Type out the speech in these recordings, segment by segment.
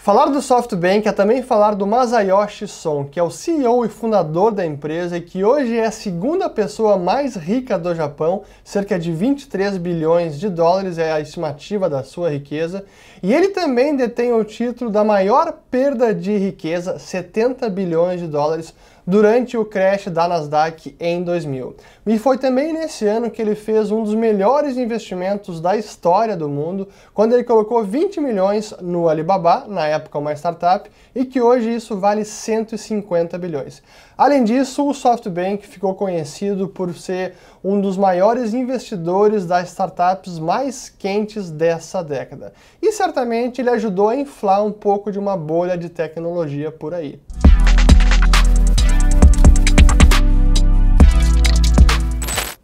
Falar do SoftBank é também falar do Masayoshi Son, que é o CEO e fundador da empresa e que hoje é a segunda pessoa mais rica do Japão, cerca de 23 bilhões de dólares é a estimativa da sua riqueza, e ele também detém o título da maior perda de riqueza, 70 bilhões de dólares, durante o crash da Nasdaq em 2000. E foi também nesse ano que ele fez um dos melhores investimentos da história do mundo, quando ele colocou 20 milhões no Alibaba, na época uma startup, e que hoje isso vale 150 bilhões. Além disso, o SoftBank ficou conhecido por ser um dos maiores investidores das startups mais quentes dessa década. E certamente ele ajudou a inflar um pouco de uma bolha de tecnologia por aí.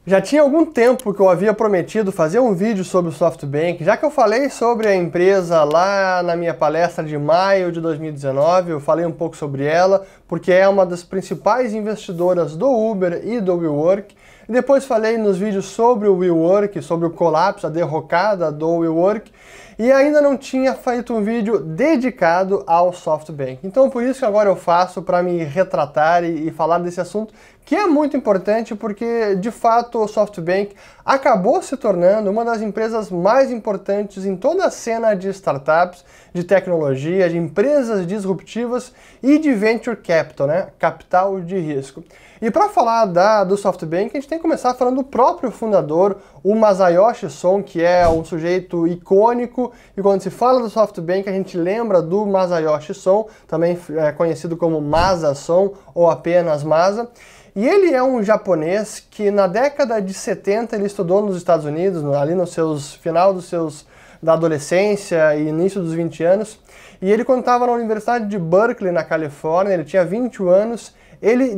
Já tinha algum tempo que eu havia prometido fazer um vídeo sobre o SoftBank, já que eu falei sobre a empresa lá na minha palestra de maio de 2019, eu falei um pouco sobre ela, porque é uma das principais investidoras do Uber e do WeWork. E depois falei nos vídeos sobre o WeWork, sobre o colapso, a derrocada do WeWork, e ainda não tinha feito um vídeo dedicado ao SoftBank. Então por isso que agora eu faço para me retratar e falar desse assunto, que é muito importante porque, de fato, o SoftBank acabou se tornando uma das empresas mais importantes em toda a cena de startups, de tecnologia, de empresas disruptivas e de venture capital, né? Capital de risco. E para falar do SoftBank, a gente tem que começar falando do próprio fundador, o Masayoshi Son, que é um sujeito icônico, e quando se fala do SoftBank a gente lembra do Masayoshi Son, também conhecido como Masa Son ou apenas Masa. E ele é um japonês que na década de 70 ele estudou nos Estados Unidos, ali no final da adolescência e início dos 20 anos. E ele, quando estava na Universidade de Berkeley, na Califórnia, ele tinha 21 anos, ele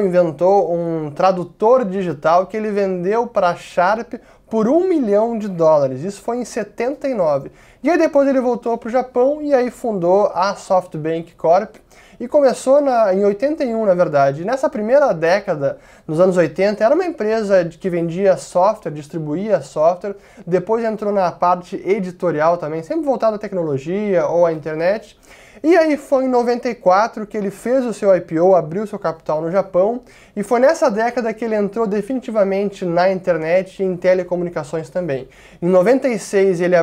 inventou um tradutor digital que ele vendeu para a Sharp por $1 milhão. Isso foi em 79. E aí depois ele voltou para o Japão e aí fundou a SoftBank Corp. E começou em 81, na verdade. E nessa primeira década, nos anos 80, era uma empresa que vendia software, distribuía software, depois entrou na parte editorial também, sempre voltado à tecnologia ou à internet. E aí foi em 94 que ele fez o seu IPO, abriu seu capital no Japão, e foi nessa década que ele entrou definitivamente na internet e em telecomunicações também. Em 96 ele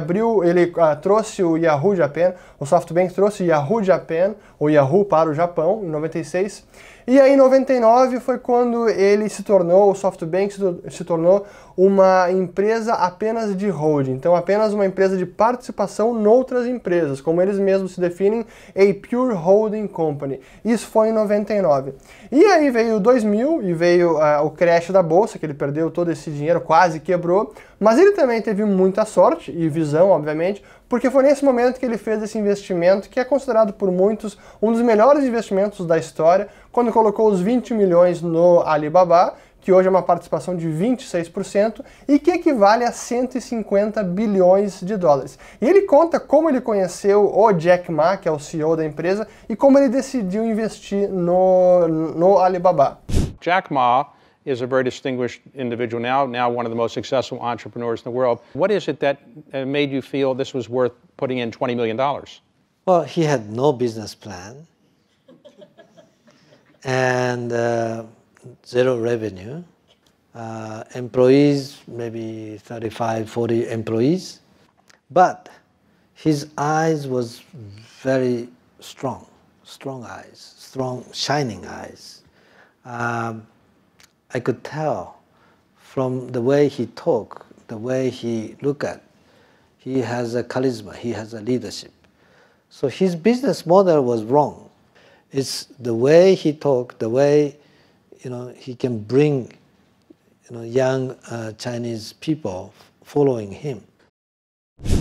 trouxe o Yahoo Japan, o SoftBank trouxe o Yahoo Japan, o Yahoo para o Japão, em 96. E aí em 99 foi quando o SoftBank se tornou uma empresa apenas de holding, então apenas uma empresa de participação noutras empresas, como eles mesmos se definem, a Pure Holding Company. Isso foi em 99. E aí veio 2000 e veio o crash da bolsa, que ele perdeu todo esse dinheiro, quase quebrou, mas ele também teve muita sorte e visão, obviamente, porque foi nesse momento que ele fez esse investimento, que é considerado por muitos um dos melhores investimentos da história, quando colocou os 20 milhões no Alibaba, que hoje é uma participação de 26% e que equivale a 150 bilhões de dólares. E ele conta como ele conheceu o Jack Ma, que é o CEO da empresa, e como ele decidiu investir no Alibaba. Jack Ma is a very distinguished individual now one of the most successful entrepreneurs in the world. What is it that made you feel this was worth putting in $20 million? Well, he had no business plan and zero revenue. Employees, maybe 35, 40 employees. But his eyes was very strong eyes, strong, shining eyes. I could tell from the way he talked, the way he looked at, he has a charisma, he has a leadership. So his business model was wrong. It's the way he talked, the way he can bring young Chinese people following him.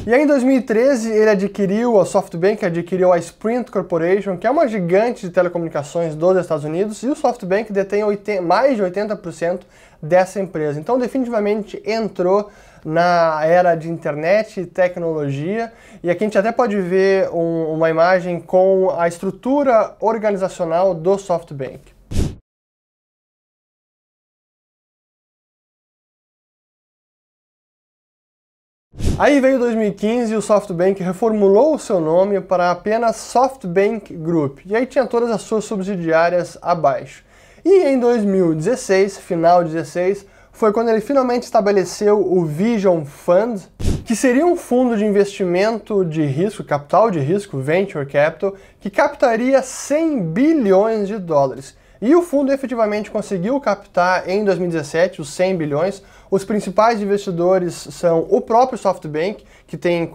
E aí em 2013 ele adquiriu, a SoftBank adquiriu a Sprint Corporation, que é uma gigante de telecomunicações dos Estados Unidos, e o SoftBank detém mais de 80% dessa empresa. Então definitivamente entrou na era de internet e tecnologia, e aqui a gente até pode ver uma imagem com a estrutura organizacional do SoftBank. Aí veio 2015 e o SoftBank reformulou o seu nome para apenas SoftBank Group, e aí tinha todas as suas subsidiárias abaixo. E em 2016, final de 2016, foi quando ele finalmente estabeleceu o Vision Fund, que seria um fundo de investimento de risco, capital de risco, venture capital, que captaria 100 bilhões de dólares. E o fundo efetivamente conseguiu captar em 2017 os 100 bilhões. Os principais investidores são o próprio SoftBank, que tem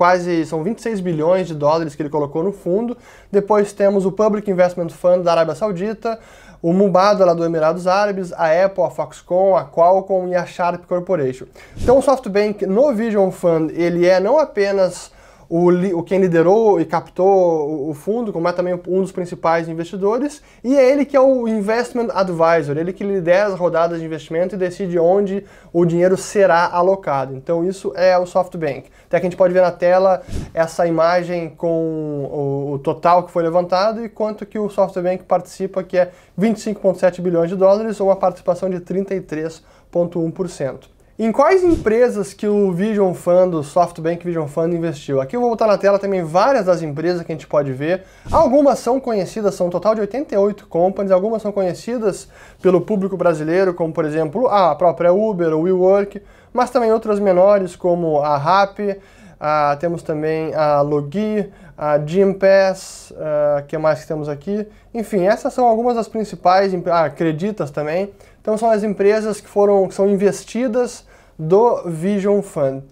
são 26 bilhões de dólares que ele colocou no fundo. Depois temos o Public Investment Fund da Arábia Saudita, o Mubadala lá do Emirados Árabes, a Apple, a Foxconn, a Qualcomm e a Sharp Corporation. Então o SoftBank no Vision Fund, ele é não apenas quem liderou e captou o fundo, como é também um dos principais investidores, e é ele que é o Investment Advisor, ele que lidera as rodadas de investimento e decide onde o dinheiro será alocado. Então isso é o SoftBank. Até que a gente pode ver na tela essa imagem com o total que foi levantado e quanto que o SoftBank participa, que é 25,7 bilhões de dólares, ou uma participação de 33,1%. Em quais empresas que o Vision Fund, o SoftBank Vision Fund investiu? Aqui eu vou botar na tela também várias das empresas que a gente pode ver. Algumas são conhecidas, são um total de 88 companies, algumas são conhecidas pelo público brasileiro, como por exemplo a própria Uber, o WeWork, mas também outras menores como a Rappi, temos também a Logi, a Gympass, que mais que temos aqui? Enfim, essas são algumas das principais, Creditas também. Então são as empresas que são investidas do Vision Fund.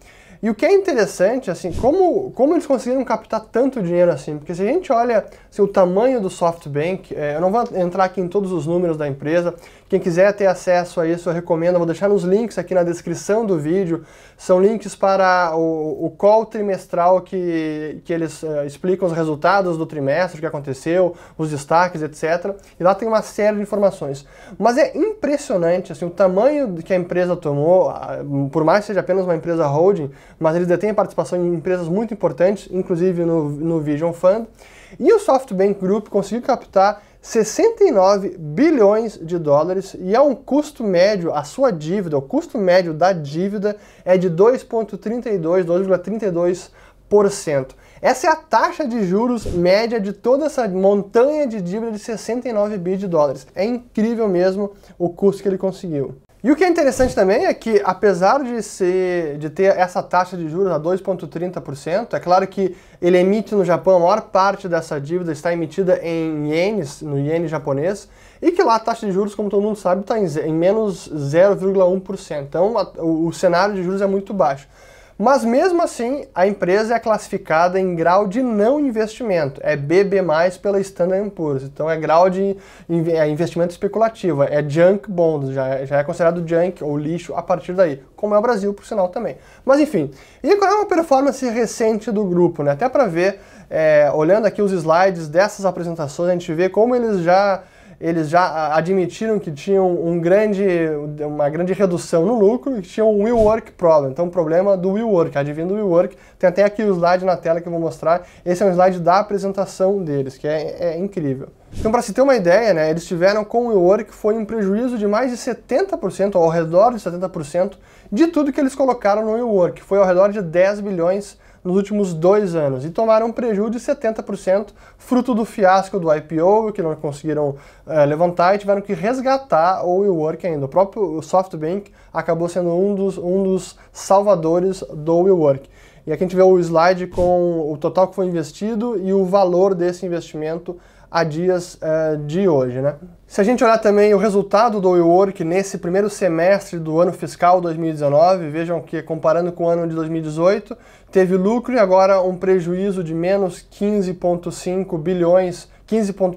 E o que é interessante, assim, como eles conseguiram captar tanto dinheiro assim? Porque se a gente olha o tamanho do SoftBank, eu não vou entrar aqui em todos os números da empresa, quem quiser ter acesso a isso eu recomendo, eu vou deixar nos links aqui na descrição do vídeo, são links para o call trimestral que eles explicam os resultados do trimestre, o que aconteceu, os destaques, etc. E lá tem uma série de informações. Mas é impressionante assim, o tamanho que a empresa tomou, por mais que seja apenas uma empresa holding, mas eles detêm participação em empresas muito importantes, inclusive no Vision Fund. E o SoftBank Group conseguiu captar 69 bilhões de dólares e é um custo médio, a sua dívida, o custo médio da dívida é de 2,32%. Essa é a taxa de juros média de toda essa montanha de dívida de 69 bi de dólares. É incrível mesmo o custo que ele conseguiu. E o que é interessante também é que, apesar de ter essa taxa de juros a 2,30%, é claro que ele emite no Japão, a maior parte dessa dívida está emitida em ienes, no iene japonês, e que lá a taxa de juros, como todo mundo sabe, está em menos 0,1%. Então o cenário de juros é muito baixo. Mas mesmo assim, a empresa é classificada em grau de não investimento, é BB+, pela Standard & Poor's, então é grau de investimento especulativo, é junk bond, já é considerado junk ou lixo a partir daí, como é o Brasil, por sinal, também. Mas enfim, e qual é uma performance recente do grupo, né? Até para ver, olhando aqui os slides dessas apresentações, a gente vê como eles já admitiram que tinham uma grande redução no lucro e que tinham um WeWork problem, então o problema do WeWork, adivinha do WeWork, tem até aqui o slide na tela que eu vou mostrar, esse é um slide da apresentação deles, que é incrível. Então para se ter uma ideia, né, eles tiveram com o WeWork foi um prejuízo de mais de 70%, ao redor de 70% de tudo que eles colocaram no WeWork, foi ao redor de 10 bilhões nos últimos 2 anos, e tomaram um prejuízo de 70%, fruto do fiasco do IPO, que não conseguiram levantar e tiveram que resgatar o WeWork ainda. O próprio SoftBank acabou sendo um dos salvadores do WeWork. E aqui a gente vê o slide com o total que foi investido e o valor desse investimento a dias de hoje, né? Se a gente olhar também o resultado do WeWork nesse primeiro semestre do ano fiscal 2019, vejam que comparando com o ano de 2018, teve lucro e agora um prejuízo de menos 15,5 bilhões,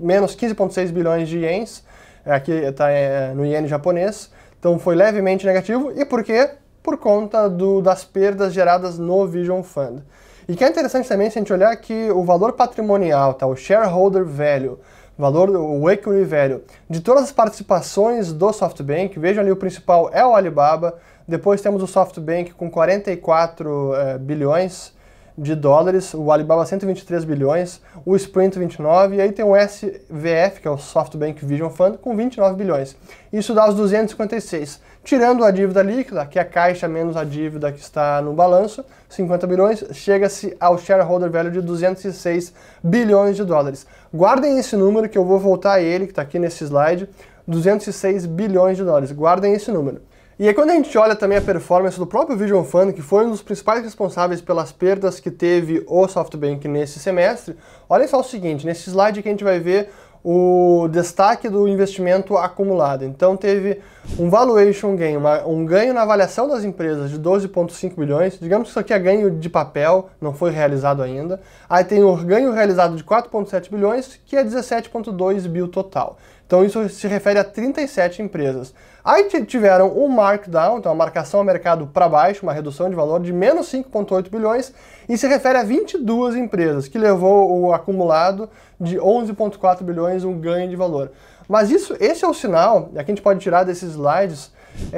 menos 15,6 bilhões de ienes, aqui está no iene japonês, então foi levemente negativo. E por quê? Por conta das perdas geradas no Vision Fund. E que é interessante também se a gente olhar que o valor patrimonial, tá? O shareholder value, o equity value, de todas as participações do SoftBank, vejam ali o principal é o Alibaba, depois temos o SoftBank com 44 bilhões de dólares, o Alibaba 123 bilhões, o Sprint 29, e aí tem o SVF, que é o SoftBank Vision Fund, com 29 bilhões. Isso dá os 256. Tirando a dívida líquida, que é a caixa menos a dívida que está no balanço, 50 bilhões, chega-se ao shareholder value de 206 bilhões de dólares. Guardem esse número que eu vou voltar a ele, que está aqui nesse slide, 206 bilhões de dólares. Guardem esse número. E aí quando a gente olha também a performance do próprio Vision Fund, que foi um dos principais responsáveis pelas perdas que teve o SoftBank nesse semestre, olhem só o seguinte, nesse slide aqui a gente vai ver o destaque do investimento acumulado. Então teve um valuation gain, um ganho na avaliação das empresas de 12,5 bilhões, digamos que isso aqui é ganho de papel, não foi realizado ainda. Aí tem o ganho realizado de 4,7 bilhões, que é 17,2 bil total. Então isso se refere a 37 empresas. Aí tiveram um markdown, então a marcação a mercado para baixo, uma redução de valor de menos 5,8 bilhões, e se refere a 22 empresas, que levou o acumulado de 11,4 bilhões, um ganho de valor. Mas esse é o sinal, e aqui a gente pode tirar desses slides,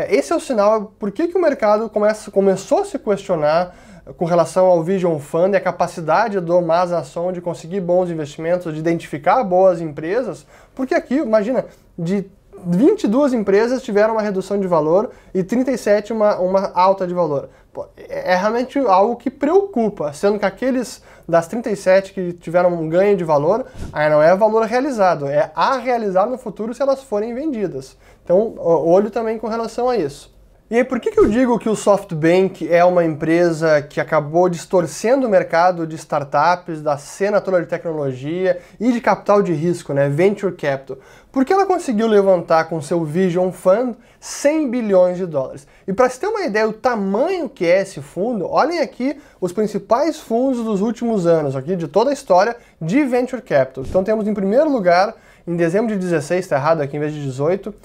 esse é o sinal por que o mercado começou a se questionar com relação ao Vision Fund e a capacidade do Masason de conseguir bons investimentos, de identificar boas empresas, porque aqui, imagina, de 22 empresas tiveram uma redução de valor e 37 uma alta de valor. Pô, é realmente algo que preocupa, sendo que aqueles das 37 que tiveram um ganho de valor, aí não é valor realizado, é a realizar no futuro se elas forem vendidas. Então, olho também com relação a isso. E aí, por que eu digo que o SoftBank é uma empresa que acabou distorcendo o mercado de startups, da cena toda de tecnologia e de capital de risco, né, Venture Capital? Porque ela conseguiu levantar com seu Vision Fund 100 bilhões de dólares. E para se ter uma ideia do tamanho que é esse fundo, olhem aqui os principais fundos dos últimos anos, aqui de toda a história de Venture Capital. Então temos em primeiro lugar, em dezembro de 16, está errado aqui em vez de 18,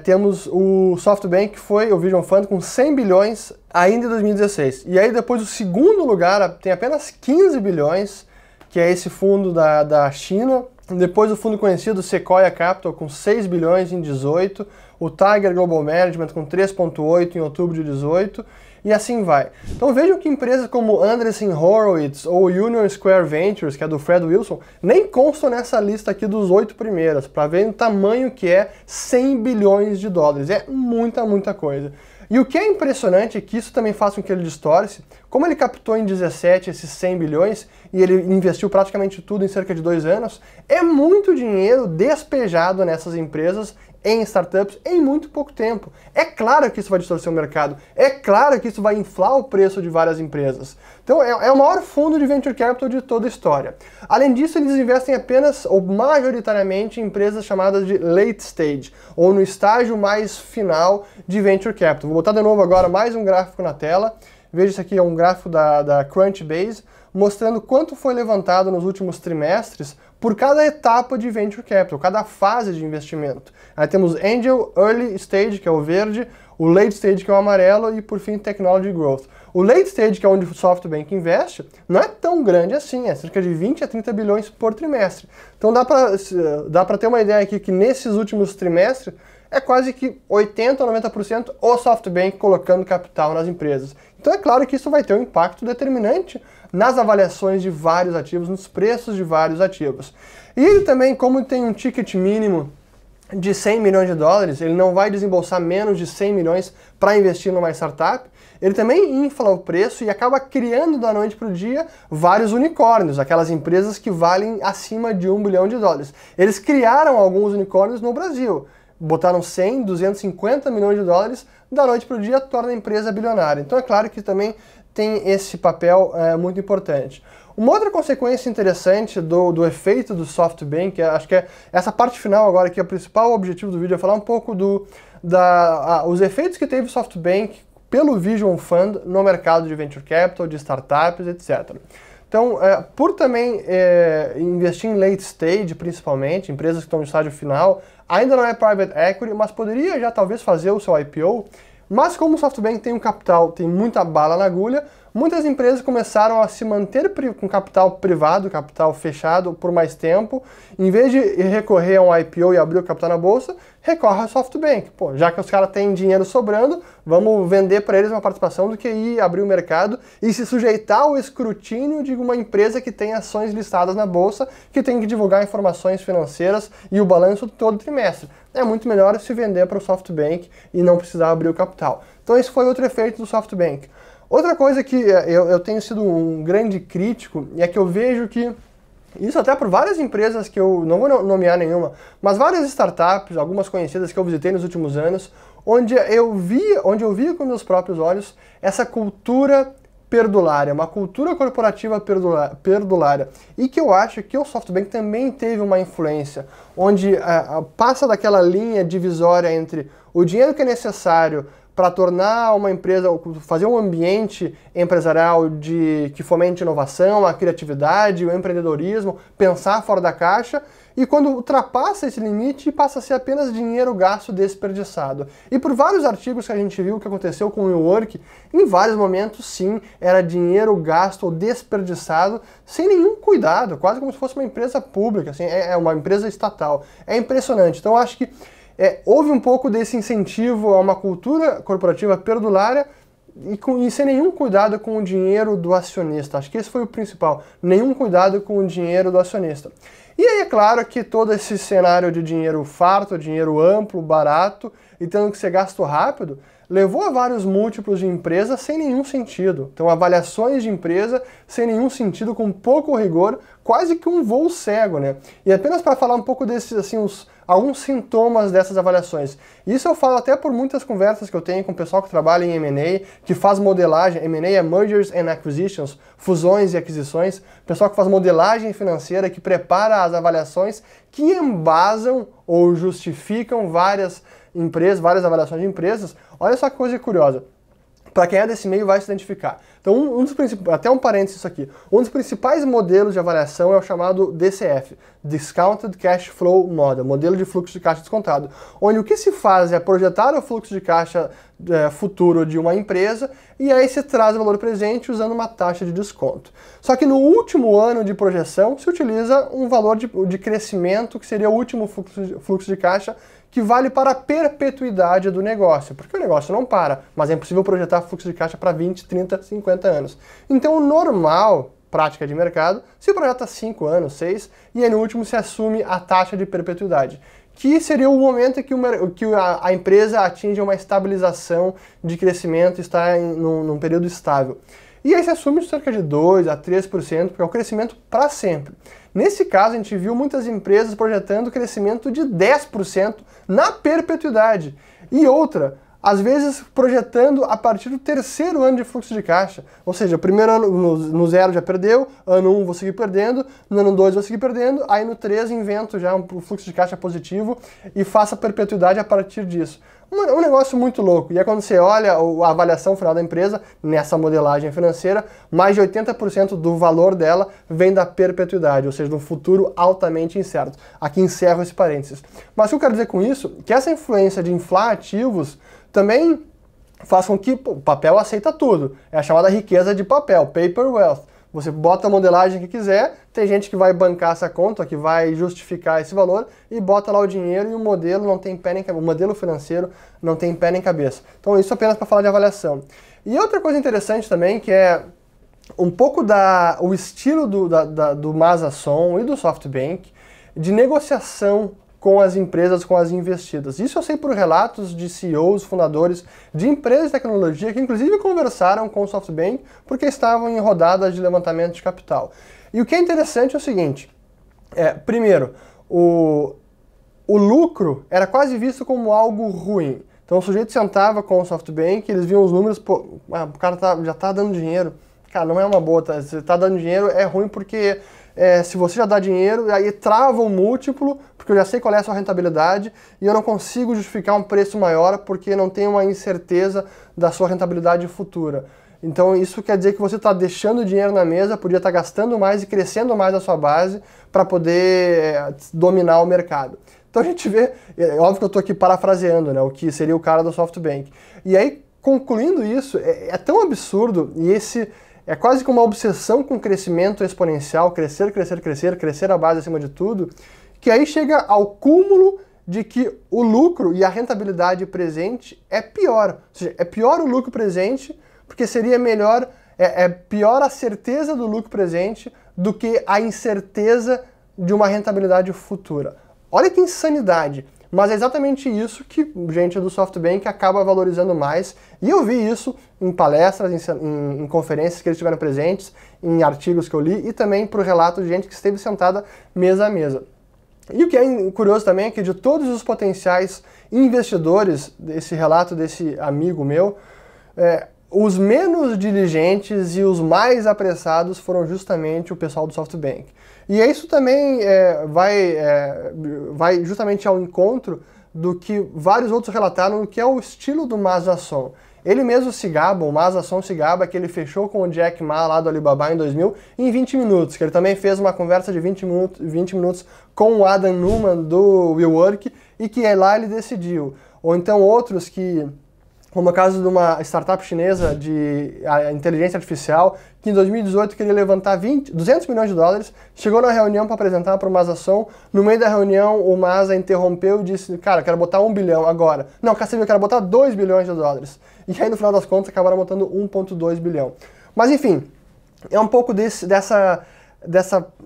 temos o SoftBank, que foi o Vision Fund com 100 bilhões ainda em 2016. E aí depois o segundo lugar tem apenas 15 bilhões, que é esse fundo da China. Depois o fundo conhecido Sequoia Capital com 6 bilhões em 18. O Tiger Global Management com 3,8 em outubro de 18. E assim vai. Então vejam que empresas como Andreessen Horowitz ou Union Square Ventures, que é do Fred Wilson, nem constam nessa lista aqui dos 8 primeiros, para ver o tamanho que é 100 bilhões de dólares. É muita coisa. E o que é impressionante é que isso também faz com que ele distorce. Como ele captou em 17 esses 100 bilhões e ele investiu praticamente tudo em cerca de 2 anos, é muito dinheiro despejado nessas empresas em startups em muito pouco tempo. É claro que isso vai distorcer o mercado, é claro que isso vai inflar o preço de várias empresas. Então é o maior fundo de Venture Capital de toda a história. Além disso, eles investem apenas ou majoritariamente em empresas chamadas de late stage, ou no estágio mais final de Venture Capital. Vou botar de novo agora mais um gráfico na tela. Veja, isso aqui é um gráfico da Crunchbase, mostrando quanto foi levantado nos últimos trimestres por cada etapa de Venture Capital, cada fase de investimento. Aí temos Angel, Early Stage, que é o verde, o Late Stage, que é o amarelo, e por fim Technology Growth. O Late Stage, que é onde o SoftBank investe, não é tão grande assim, é cerca de 20 a 30 bilhões por trimestre. Então dá para ter uma ideia aqui que nesses últimos trimestres é quase que 80 a 90% o SoftBank colocando capital nas empresas. Então é claro que isso vai ter um impacto determinante nas avaliações de vários ativos, nos preços de vários ativos. E ele também, como tem um ticket mínimo de 100 milhões de dólares, ele não vai desembolsar menos de 100 milhões para investir numa startup, ele também infla o preço e acaba criando da noite para o dia vários unicórnios, aquelas empresas que valem acima de 1 bilhão de dólares. Eles criaram alguns unicórnios no Brasil, botaram 100, 250 milhões de dólares, da noite para o dia torna a empresa bilionária. Então é claro que também tem esse papel muito importante. Uma outra consequência interessante do efeito do SoftBank, acho que é essa parte final agora, que é o principal objetivo do vídeo, é falar um pouco os efeitos que teve o SoftBank pelo Vision Fund no mercado de Venture Capital, de startups, etc. Então, por também investir em late stage, principalmente, empresas que estão no estágio final, ainda não é private equity, mas poderia já talvez fazer o seu IPO, mas como o SoftBank tem um capital, tem muita bala na agulha, muitas empresas começaram a se manter com capital privado, capital fechado por mais tempo. Em vez de recorrer a um IPO e abrir o capital na bolsa, recorre ao SoftBank. Pô, já que os caras têm dinheiro sobrando, vamos vender para eles uma participação do que ir abrir o mercado e se sujeitar ao escrutínio de uma empresa que tem ações listadas na bolsa, que tem que divulgar informações financeiras e o balanço todo trimestre. É muito melhor se vender para o SoftBank e não precisar abrir o capital. Então esse foi outro efeito do SoftBank. Outra coisa que eu tenho sido um grande crítico é que eu vejo que, isso até por várias empresas que eu não vou nomear nenhuma, mas várias startups, algumas conhecidas que eu visitei nos últimos anos, onde eu via com meus próprios olhos essa cultura perdulária, uma cultura corporativa perdulária, e que eu acho que o SoftBank também teve uma influência, onde passa daquela linha divisória entre o dinheiro que é necessário para tornar uma empresa, fazer um ambiente empresarial que fomente inovação, a criatividade, o empreendedorismo, pensar fora da caixa, e quando ultrapassa esse limite, passa a ser apenas dinheiro gasto desperdiçado. E por vários artigos que a gente viu que aconteceu com o WeWork, em vários momentos, sim, era dinheiro gasto ou desperdiçado, sem nenhum cuidado, quase como se fosse uma empresa pública, assim, é uma empresa estatal. É impressionante. Então eu acho que houve um pouco desse incentivo a uma cultura corporativa perdulária e sem nenhum cuidado com o dinheiro do acionista. Acho que esse foi o principal, nenhum cuidado com o dinheiro do acionista. E aí é claro que todo esse cenário de dinheiro farto, dinheiro amplo, barato e tendo que ser gasto rápido, levou a vários múltiplos de empresa sem nenhum sentido. Então avaliações de empresa sem nenhum sentido, com pouco rigor, quase que um voo cego, né? E apenas para falar um pouco desses, assim, alguns sintomas dessas avaliações. Isso eu falo até por muitas conversas que eu tenho com o pessoal que trabalha em M&A, que faz modelagem. M&A é Mergers and Acquisitions, fusões e aquisições. Pessoal que faz modelagem financeira, que prepara as avaliações, que embasam ou justificam várias empresas, várias avaliações de empresas. Olha só que coisa curiosa. Para quem é desse meio vai se identificar. Então, até um parênteses isso aqui. Um dos principais modelos de avaliação é o chamado DCF, Discounted Cash Flow Model, modelo de fluxo de caixa descontado, onde o que se faz é projetar o fluxo de caixa futuro de uma empresa e aí se traz o valor presente usando uma taxa de desconto. Só que no último ano de projeção se utiliza um valor de crescimento, que seria o último fluxo de caixa, que vale para a perpetuidade do negócio, porque o negócio não para, mas é impossível projetar fluxo de caixa para 20, 30, 50 anos. Então o normal, prática de mercado, se projeta 5 anos, 6, e aí no último se assume a taxa de perpetuidade, que seria o momento em que a empresa atinge uma estabilização de crescimento, está num período estável. E aí se assume cerca de 2 a 3%, porque é o crescimento para sempre. Nesse caso, a gente viu muitas empresas projetando crescimento de 10% na perpetuidade. E outra, às vezes projetando a partir do terceiro ano de fluxo de caixa. Ou seja, o primeiro ano no 0 já perdeu, ano 1 vou seguir perdendo, no ano 2 vou seguir perdendo, aí no 3 invento já um fluxo de caixa positivo e faço a perpetuidade a partir disso. Um negócio muito louco. E aí quando você olha a avaliação final da empresa, nessa modelagem financeira, mais de 80% do valor dela vem da perpetuidade, ou seja, de um futuro altamente incerto. Aqui encerro esse parênteses. Mas o que eu quero dizer com isso? Que essa influência de inflar ativos também faz com que o papel aceita tudo. É a chamada riqueza de papel, paper wealth. Você bota a modelagem que quiser, tem gente que vai bancar essa conta, que vai justificar esse valor e bota lá o dinheiro e o modelo não tem pé nem cabeça. O modelo financeiro não tem pé nem cabeça. Então isso apenas para falar de avaliação. E outra coisa interessante também, que é um pouco o estilo do Masason e do SoftBank de negociação com as empresas, com as investidas. Isso eu sei por relatos de CEOs, fundadores de empresas de tecnologia que inclusive conversaram com o SoftBank porque estavam em rodadas de levantamento de capital. E o que é interessante é o seguinte, primeiro, o lucro era quase visto como algo ruim. Então o sujeito sentava com o SoftBank, eles viam os números, pô, o cara já está dando dinheiro. Cara, não é uma boa, você está dando dinheiro, é ruim porque se você já dá dinheiro, aí trava o múltiplo, porque eu já sei qual é a sua rentabilidade, e eu não consigo justificar um preço maior porque não tenho uma incerteza da sua rentabilidade futura. Então isso quer dizer que você está deixando dinheiro na mesa, podia estar gastando mais e crescendo mais a sua base para poder dominar o mercado. Então a gente vê, é óbvio que eu estou aqui parafraseando, né, o que seria o cara do SoftBank. E aí, concluindo isso, é tão absurdo, e é quase como uma obsessão com crescimento exponencial, crescer, crescer, crescer, crescer a base acima de tudo, que aí chega ao cúmulo de que o lucro e a rentabilidade presente é pior. Ou seja, é pior o lucro presente, porque seria melhor, é pior a certeza do lucro presente do que a incerteza de uma rentabilidade futura. Olha que insanidade! Mas é exatamente isso que gente do SoftBank acaba valorizando mais, e eu vi isso em palestras, em conferências que eles estiveram presentes, em artigos que eu li, e também por relato de gente que esteve sentada mesa a mesa. E o que é curioso também é que de todos os potenciais investidores desse relato desse amigo meu, os menos diligentes e os mais apressados foram justamente o pessoal do SoftBank. E isso também vai justamente ao encontro do que vários outros relataram, do que é o estilo do Masa Son. Ele mesmo se gaba, o Masa Son se gaba, que ele fechou com o Jack Ma lá do Alibaba em 2000 em 20 minutos, que ele também fez uma conversa de 20 minutos com o Adam Neumann do WeWork, e que lá ele decidiu. Ou então outros que, como o caso de uma startup chinesa de inteligência artificial, que em 2018 queria levantar 200 milhões de dólares, chegou na reunião para apresentar para o Masa Son, no meio da reunião o Masa interrompeu e disse, cara, quero botar 1 bilhão agora. Não, eu quero botar 2 bilhões de dólares. E aí no final das contas acabaram botando 1,2 bilhão. Mas enfim, é um pouco dessa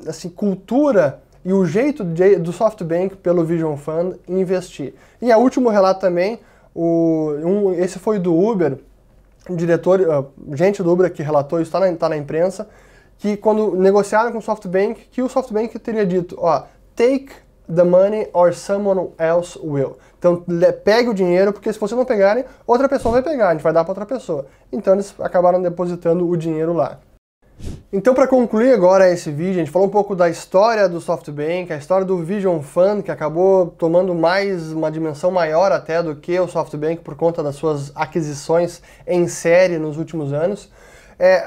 assim, cultura e o jeito do SoftBank pelo Vision Fund investir. E o último relato também, esse foi do Uber, gente do Uber que relatou, isso está na imprensa, que quando negociaram com o SoftBank, que o SoftBank teria dito, take the money or someone else will. Então pegue o dinheiro, porque se vocês não pegarem, outra pessoa vai pegar, a gente vai dar para outra pessoa. Então eles acabaram depositando o dinheiro lá. Então, para concluir agora esse vídeo, a gente falou um pouco da história do SoftBank, a história do Vision Fund, que acabou tomando uma dimensão maior até do que o SoftBank por conta das suas aquisições em série nos últimos anos.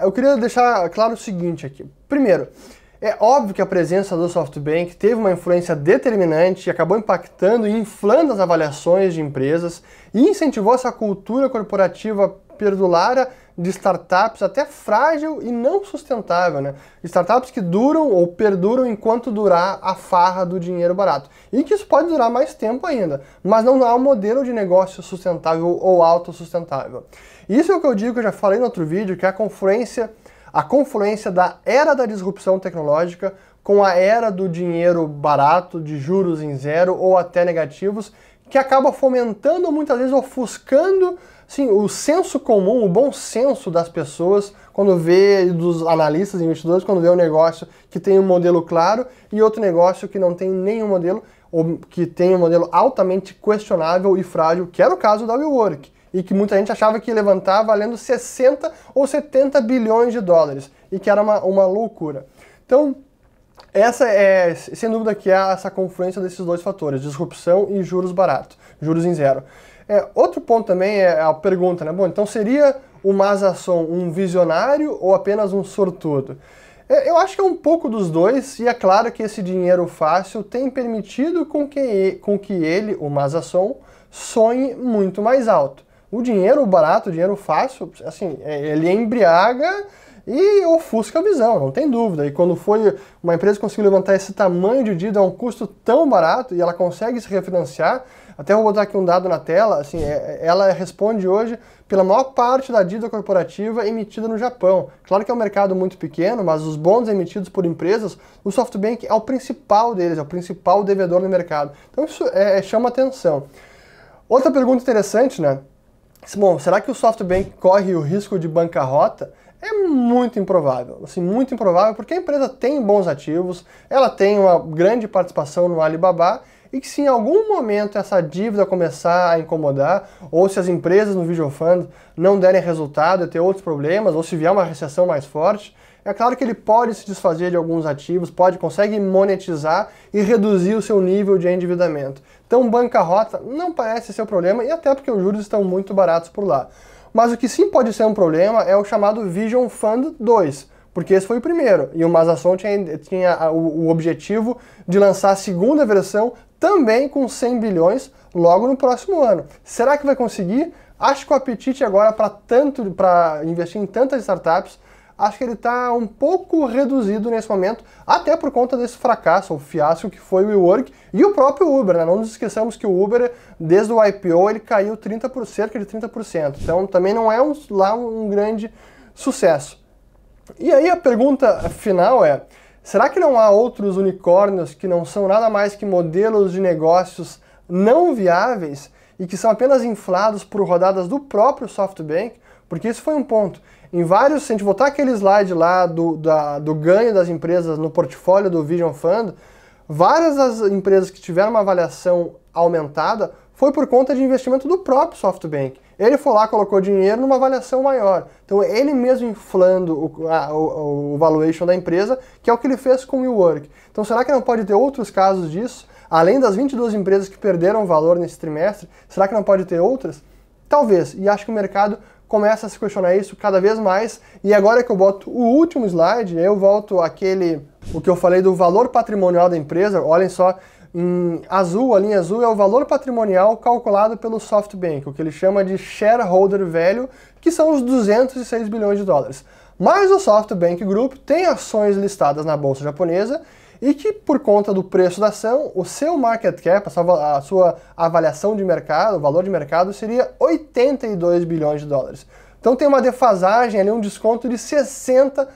Eu queria deixar claro o seguinte aqui. Primeiro, é óbvio que a presença do SoftBank teve uma influência determinante e acabou impactando e inflando as avaliações de empresas e incentivou essa cultura corporativa perdulária de startups até frágil e não sustentável, né? Startups que duram ou perduram enquanto durar a farra do dinheiro barato. E que isso pode durar mais tempo ainda, mas não há um modelo de negócio sustentável ou autossustentável. Isso é o que eu digo, que eu já falei no outro vídeo, que é a confluência da era da disrupção tecnológica com a era do dinheiro barato, de juros em zero ou até negativos, que acaba fomentando, muitas vezes ofuscando, sim, o senso comum, o bom senso das pessoas, quando vê, dos analistas e investidores, quando vê um negócio que tem um modelo claro e outro negócio que não tem nenhum modelo, ou que tem um modelo altamente questionável e frágil, que era o caso da WeWork, e que muita gente achava que ia levantar valendo 60 ou 70 bilhões de dólares, e que era uma loucura. Então, essa é, sem dúvida, que é essa confluência desses dois fatores, disrupção e juros baratos, juros em zero. Outro ponto também é a pergunta, né? Bom, então seria o Masa Son um visionário ou apenas um sortudo? Eu acho que é um pouco dos dois, e é claro que esse dinheiro fácil tem permitido com que ele, o Masa Son, sonhe muito mais alto. O dinheiro barato, o dinheiro fácil, assim, ele embriaga e ofusca a visão, não tem dúvida. E quando uma empresa conseguiu levantar esse tamanho de dívida a um custo tão barato e ela consegue se refinanciar, até vou botar aqui um dado na tela, assim, ela responde hoje pela maior parte da dívida corporativa emitida no Japão. Claro que é um mercado muito pequeno, mas os bons emitidos por empresas, o SoftBank é o principal deles, é o principal devedor no mercado. Então isso chama atenção. Outra pergunta interessante, né? Bom, será que o SoftBank corre o risco de bancarrota? É muito improvável, assim, muito improvável, porque a empresa tem bons ativos, ela tem uma grande participação no Alibaba, e que se em algum momento essa dívida começar a incomodar, ou se as empresas no Vision Fund não derem resultado e ter outros problemas, ou se vier uma recessão mais forte, é claro que ele pode se desfazer de alguns ativos, consegue monetizar e reduzir o seu nível de endividamento. Então bancarrota não parece ser o problema, e até porque os juros estão muito baratos por lá. Mas o que sim pode ser um problema é o chamado Vision Fund 2, porque esse foi o primeiro, e o Masa Son tinha o objetivo de lançar a segunda versão também com 100 bilhões logo no próximo ano. Será que vai conseguir? Acho que o apetite agora para investir em tantas startups acho que ele está um pouco reduzido nesse momento, até por conta desse fracasso, ou fiasco que foi o WeWork e o próprio Uber, né? Não nos esqueçamos que o Uber, desde o IPO, ele caiu cerca de 30%. Então também não é lá um grande sucesso. E aí a pergunta final é, será que não há outros unicórnios que não são nada mais que modelos de negócios não viáveis e que são apenas inflados por rodadas do próprio SoftBank? Porque isso foi um ponto. Em vários, se a gente voltar aquele slide lá do ganho das empresas no portfólio do Vision Fund, várias das empresas que tiveram uma avaliação aumentada foi por conta de investimento do próprio SoftBank. Ele foi lá, colocou dinheiro numa avaliação maior. Então ele mesmo inflando o valuation da empresa, que é o que ele fez com o WeWork. Então será que não pode ter outros casos disso? Além das 22 empresas que perderam valor nesse trimestre, será que não pode ter outras? Talvez, e acho que o mercado começa a se questionar isso cada vez mais, e agora que eu boto o último slide, eu volto o que eu falei do valor patrimonial da empresa, olhem só, em azul, a linha azul é o valor patrimonial calculado pelo SoftBank, o que ele chama de shareholder value, que são os 206 bilhões de dólares. Mas o SoftBank Group tem ações listadas na bolsa japonesa, e que por conta do preço da ação, o seu market cap, a sua avaliação de mercado, o valor de mercado, seria 82 bilhões de dólares. Então tem uma defasagem ali, um desconto de 60%.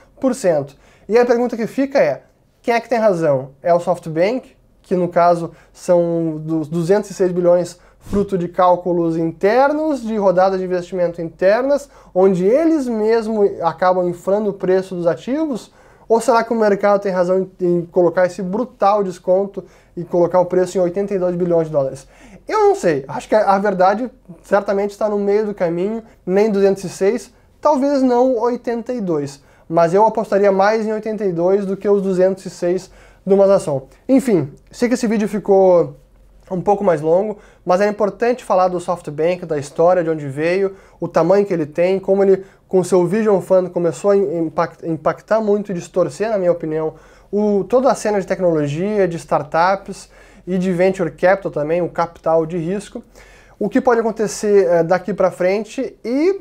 E a pergunta que fica é, quem é que tem razão? É o SoftBank, que no caso são dos 206 bilhões fruto de cálculos internos, de rodadas de investimento internas, onde eles mesmos acabam inflando o preço dos ativos? Ou será que o mercado tem razão em colocar esse brutal desconto e colocar o preço em 82 bilhões de dólares? Eu não sei. Acho que a verdade certamente está no meio do caminho, nem 206, talvez não 82. Mas eu apostaria mais em 82 do que os 206 de uma ação. Enfim, sei que esse vídeo ficou um pouco mais longo, mas é importante falar do SoftBank, da história, de onde veio, o tamanho que ele tem, como ele, com o seu Vision Fund, começou a impactar muito e distorcer, na minha opinião, toda a cena de tecnologia, de startups e de venture capital também, o capital de risco. O que pode acontecer daqui para frente e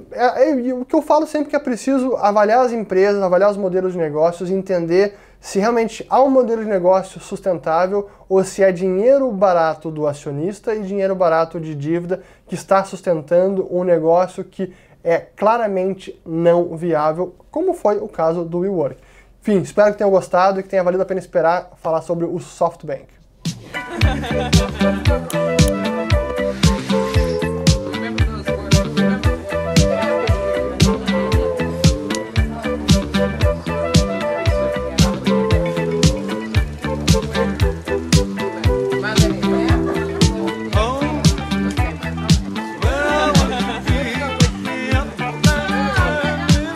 o que eu falo sempre que é preciso avaliar as empresas, avaliar os modelos de negócios e entender se realmente há um modelo de negócio sustentável ou se é dinheiro barato do acionista e dinheiro barato de dívida que está sustentando um negócio que é claramente não viável, como foi o caso do WeWork. Enfim, espero que tenham gostado e que tenha valido a pena esperar falar sobre o SoftBank.